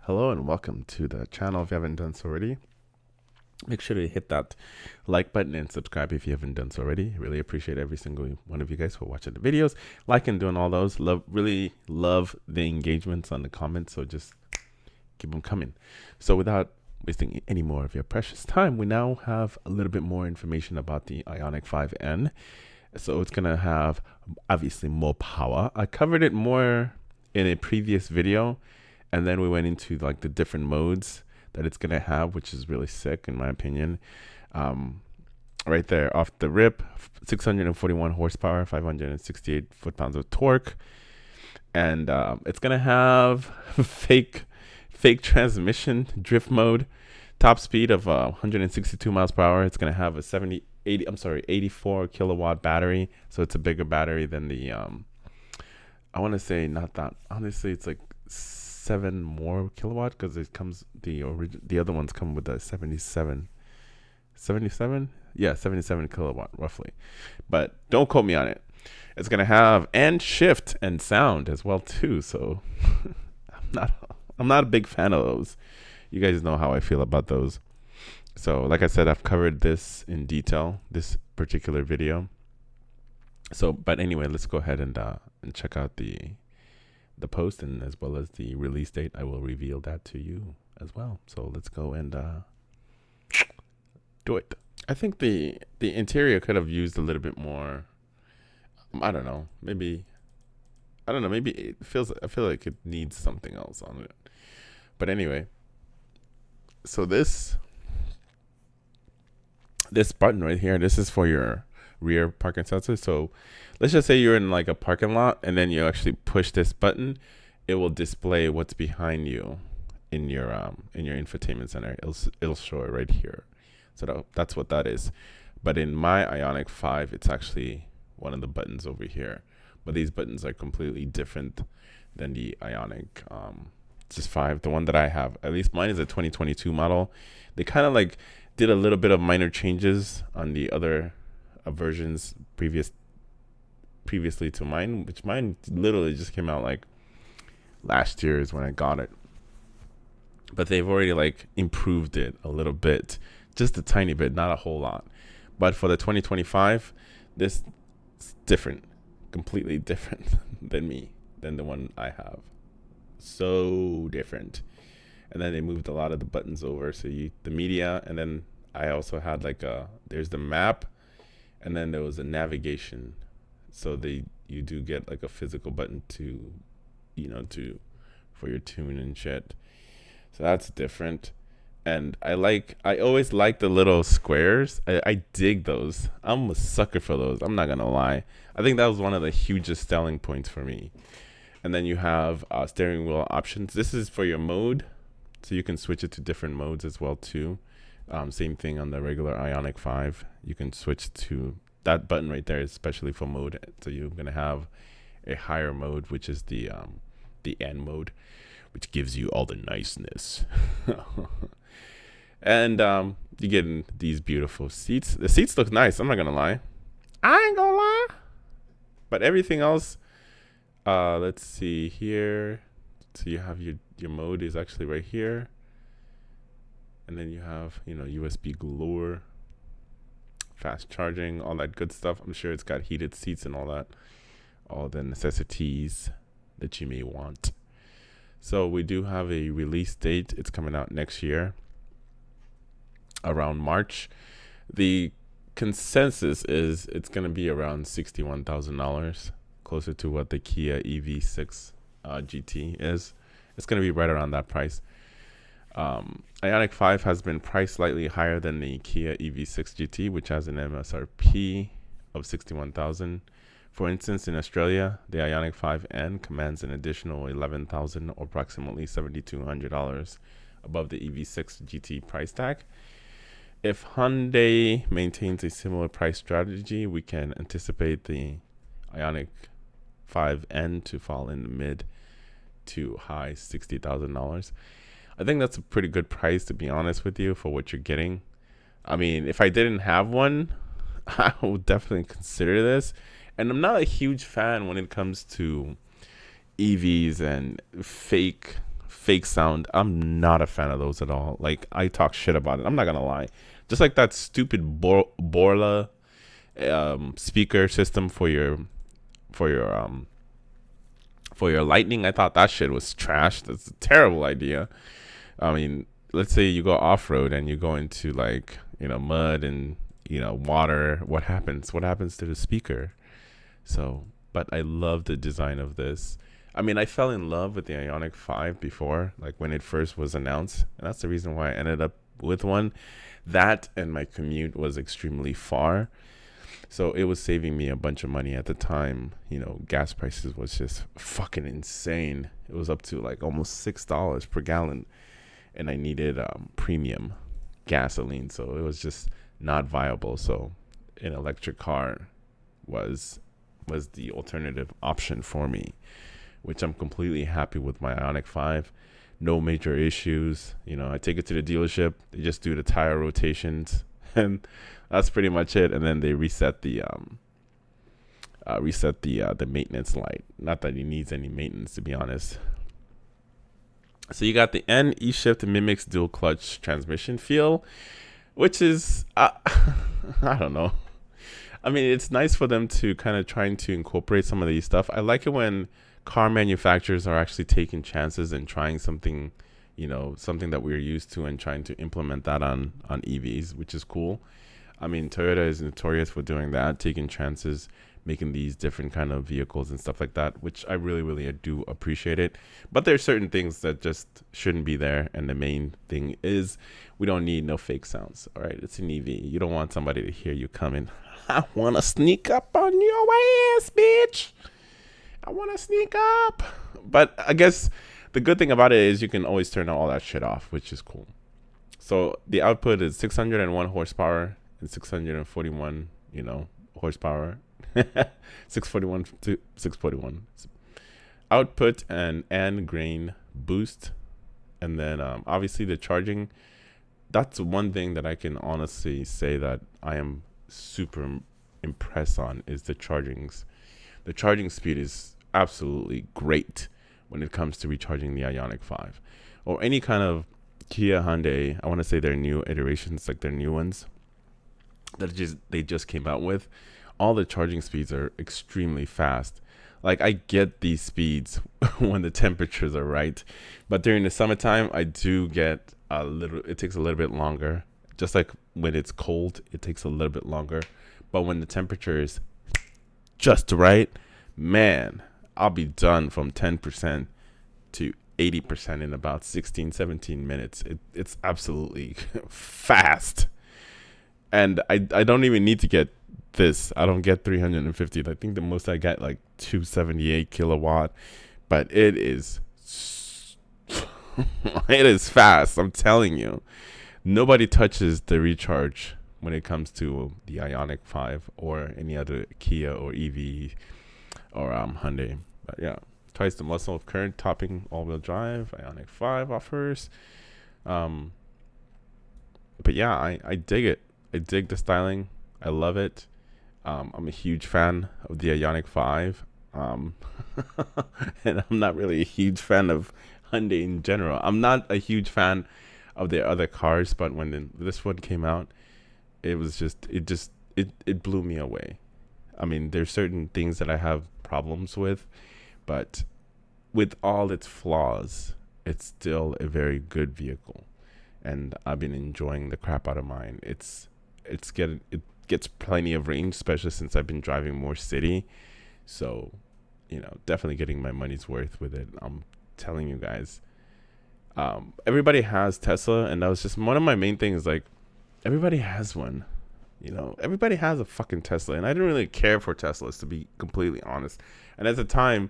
Hello and welcome to the channel. If you haven't done so already, make sure to hit that like button and subscribe if you haven't done so already. Really appreciate every single one of you guys for watching the videos, liking, doing all those. Really love the engagements on the comments, so just keep them coming. So without wasting any more of your precious time, we now have a little bit more information about the Ioniq 5N. So it's gonna have obviously more power. I covered it more in a previous video, and then we went into like the different modes that it's gonna have, which is really sick in my opinion. Right there off the rip, 641 horsepower, 568 foot-pounds of torque, and it's gonna have fake transmission, drift mode, top speed of 162 miles per hour. It's gonna have a 84 kilowatt battery, so it's a bigger battery than the I want to say not that, honestly it's like 7 more kilowatt, because it comes the other ones come with a 77 kilowatt roughly, but don't quote me on it. It's gonna have and shift and sound as well too, so I'm not a big fan of those. You guys know how I feel about those. So like I said, I've covered this in detail, this particular video. So, but anyway, let's go ahead and check out the post, and as well as the release date. I will reveal that to you as well. So let's go and do it. I think the interior could have used a little bit more. I don't know. Maybe it feels. I feel like it needs something else on it. But anyway, so this button right here, this is for your rear parking sensor. So let's just say you're in like a parking lot, and then you actually push this button, it will display what's behind you in your infotainment center. It'll show it right here. So that's what that is. But in my Ioniq 5, it's actually one of the buttons over here. But these buttons are completely different than the Ioniq just 5. The one that I have, at least mine is a 2022 model. They kind of like did a little bit of minor changes on the other versions previously to mine, which mine literally just came out like last year is when I got it. But they've already like improved it a little bit, just a tiny bit, not a whole lot. But for the 2025, this is different, completely different than the one I have. So different. And then they moved a lot of the buttons over, so the media, and then I also had like there's the map, and then there was a navigation. So you do get like a physical button to for your tune and shit. So that's different. And I always like the little squares. I dig those. I'm a sucker for those. I'm not gonna lie. I think that was one of the hugest selling points for me. And then you have steering wheel options. This is for your mode, so you can switch it to different modes as well too. Same thing on the regular Ioniq 5. You can switch to that button right there, especially for mode. So you're gonna have a higher mode, which is the N mode, which gives you all the niceness. And you get these beautiful seats. The seats look nice. I'm not gonna lie. I ain't gonna lie. But everything else, let's see here. So you have your mode is actually right here. And then you have, USB galore, fast charging, all that good stuff. I'm sure it's got heated seats and all that, all the necessities that you may want. So we do have a release date. It's coming out next year, around March. The consensus is it's going to be around $61,000, closer to what the Kia EV6 GT is. It's going to be right around that price. Ioniq 5 has been priced slightly higher than the Kia EV6 GT, which has an MSRP of $61,000. For instance, in Australia, the Ioniq 5N commands an additional $11,000, or approximately $7,200 above the EV6 GT price tag. If Hyundai maintains a similar price strategy, we can anticipate the Ioniq 5N to fall in the mid to high $60,000. I think that's a pretty good price, to be honest with you, for what you're getting. I mean, if I didn't have one, I would definitely consider this. And I'm not a huge fan when it comes to EVs and fake fake sound. I'm not a fan of those at all. Like, I talk shit about it. I'm not gonna lie. Just like that stupid Borla speaker system for your um for your lightning. I thought that shit was trash. That's a terrible idea. I mean, let's say you go off road and you go into, like, mud and water. What happens? What happens to the speaker? So, but I love the design of this. I mean, I fell in love with the Ioniq 5 before, like when it first was announced, and that's the reason why I ended up with one. That and my commute was extremely far, so it was saving me a bunch of money at the time. Gas prices was just fucking insane. It was up to like almost $6 per gallon, and I needed premium gasoline, so it was just not viable. So an electric car was the alternative option for me, which I'm completely happy with my Ioniq 5. No major issues. I take it to the dealership. They just do the tire rotations, and that's pretty much it. And then they reset the maintenance light. Not that it needs any maintenance, to be honest. So you got the N E-Shift mimics dual clutch transmission feel, which is I don't know. I mean, it's nice for them to kind of trying to incorporate some of these stuff. I like it when car manufacturers are actually taking chances and trying something, something that we're used to, and trying to implement that on EVs, which is cool. I mean, Toyota is notorious for doing that, taking chances, making these different kind of vehicles and stuff like that, which I really, really do appreciate it. But there's certain things that just shouldn't be there. And the main thing is we don't need no fake sounds. All right. It's an EV. You don't want somebody to hear you coming. I want to sneak up on your ass, bitch. I want to sneak up. But I guess the good thing about it is you can always turn all that shit off, which is cool. So the output is 601 horsepower and 641, horsepower. 641 to 641 output and grain boost. And then obviously the charging, that's one thing that I can honestly say that I am super impressed on, is the chargings. The charging speed is absolutely great when it comes to recharging the Ioniq 5 or any kind of Kia, Hyundai. I want to say their new iterations, like their new ones that they just came out with. All the charging speeds are extremely fast. Like, I get these speeds when the temperatures are right, but during the summertime, I do get it takes a little bit longer. Just like when it's cold, it takes a little bit longer. But when the temperature is just right, man, I'll be done from 10% to 80% in about 16, 17 minutes. It's absolutely fast. And I don't even need to get this. I don't get 350. I think the most I get like 278 kilowatt, but it is it is fast. I'm telling you, nobody touches the recharge when it comes to the Ioniq 5 or any other Kia or EV or Hyundai. But yeah, twice the muscle of current topping all-wheel drive Ioniq 5 offers. But yeah, I dig it. I dig the styling. I love it. I'm a huge fan of the Ioniq 5. And I'm not really a huge fan of Hyundai in general. I'm not a huge fan of their other cars, but when this one came out, it blew me away. I mean, there's certain things that I have problems with, but with all its flaws, it's still a very good vehicle. And I've been enjoying the crap out of mine. It gets plenty of range, especially since I've been driving more city. So, definitely getting my money's worth with it. I'm telling you guys. Everybody has Tesla, and that was just one of my main things. Like, everybody has one. Everybody has a fucking Tesla, and I didn't really care for Teslas, to be completely honest. And at the time,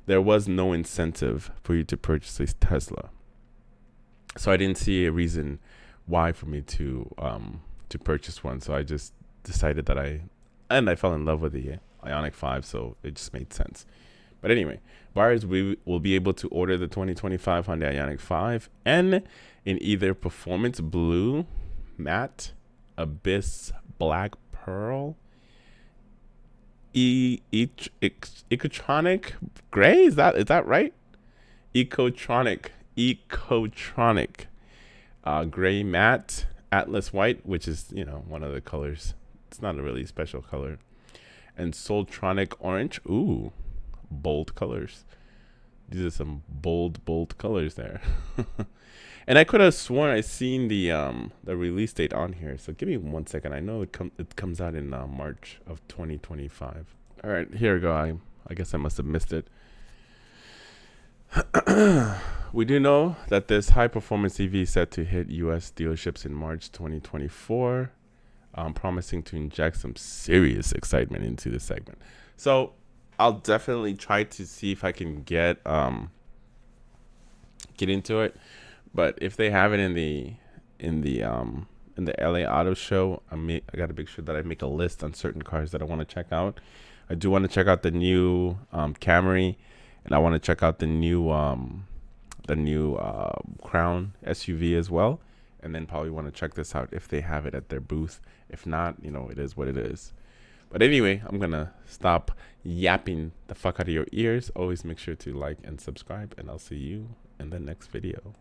there was no incentive for you to purchase a Tesla. So I didn't see a reason why for me to purchase one. So I just decided that I fell in love with the Ioniq 5, so it just made sense. But anyway, buyers will be able to order the 2025 Hyundai Ioniq 5 N in either Performance Blue, Matte, Abyss, Black Pearl, Ecotronic Gray. Is that right? Ecotronic Ecotronic gray matte Atlas white, which is, you know, one of the colors. It's not a really special color. And Soltronic orange. Ooh, bold colors. These are some bold colors there. And I could have sworn I seen the release date on here. So give me 1 second. I know it comes out in March of 2025. All right, here we go. I guess I must have missed it. We do know that this high performance EV is set to hit US dealerships in March 2024, promising to inject some serious excitement into the segment. So I'll definitely try to see if I can get into it. But if they have it in the LA Auto Show, I got to make sure that I make a list on certain cars that I want to check out. I do want to check out the new Camry, and I want to check out the new Crown SUV as well. And then probably want to check this out if they have it at their booth. If not, you know, it is what it is. But anyway, I'm going to stop yapping the fuck out of your ears. Always make sure to like and subscribe, and I'll see you in the next video.